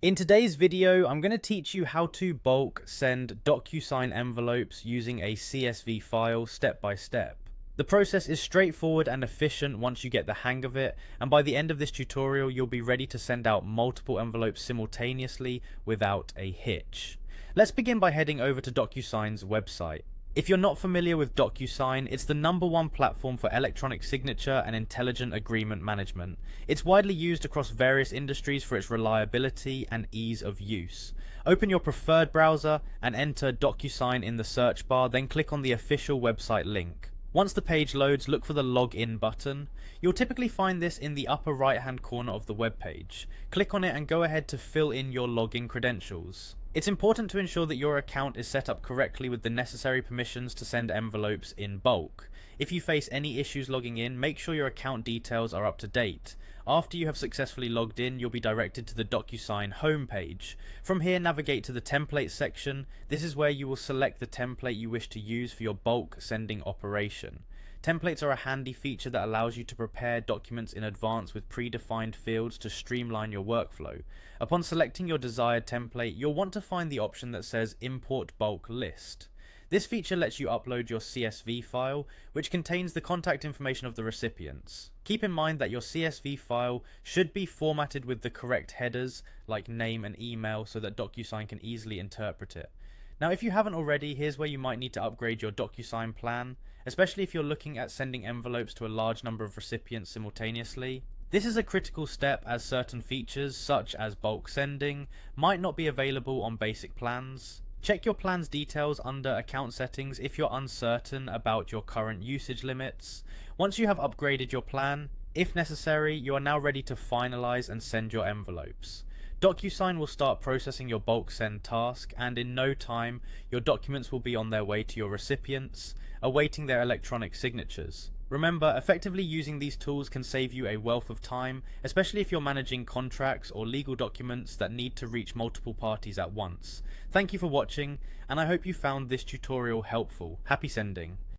In today's video, I'm going to teach you how to bulk send DocuSign envelopes using a CSV file step by step. The process is straightforward and efficient once you get the hang of it, and by the end of this tutorial you'll be ready to send out multiple envelopes simultaneously without a hitch. Let's begin by heading over to DocuSign's website. If you're not familiar with DocuSign, it's the #1 platform for electronic signature and intelligent agreement management. It's widely used across various industries for its reliability and ease of use. Open your preferred browser and enter DocuSign in the search bar, then click on the official website link. Once the page loads, look for the Login button. You'll typically find this in the upper right hand corner of the web page. Click on it and go ahead to fill in your login credentials. It's important to ensure that your account is set up correctly with the necessary permissions to send envelopes in bulk. If you face any issues logging in, make sure your account details are up to date. After you have successfully logged in, you'll be directed to the DocuSign homepage. From here, navigate to the Templates section. This is where you will select the template you wish to use for your bulk sending operation. Templates are a handy feature that allows you to prepare documents in advance with predefined fields to streamline your workflow. Upon selecting your desired template, you'll want to find the option that says Import Bulk List. This feature lets you upload your CSV file, which contains the contact information of the recipients. Keep in mind that your CSV file should be formatted with the correct headers, like name and email, so that DocuSign can easily interpret it. Now, if you haven't already, here's where you might need to upgrade your DocuSign plan, especially if you're looking at sending envelopes to a large number of recipients simultaneously. This is a critical step as certain features, such as bulk sending, might not be available on basic plans. Check your plan's details under account settings if you're uncertain about your current usage limits. Once you have upgraded your plan, if necessary, you are now ready to finalize and send your envelopes. DocuSign will start processing your bulk send task, and in no time, your documents will be on their way to your recipients, awaiting their electronic signatures. Remember, effectively using these tools can save you a wealth of time, especially if you're managing contracts or legal documents that need to reach multiple parties at once. Thank you for watching, and I hope you found this tutorial helpful. Happy sending!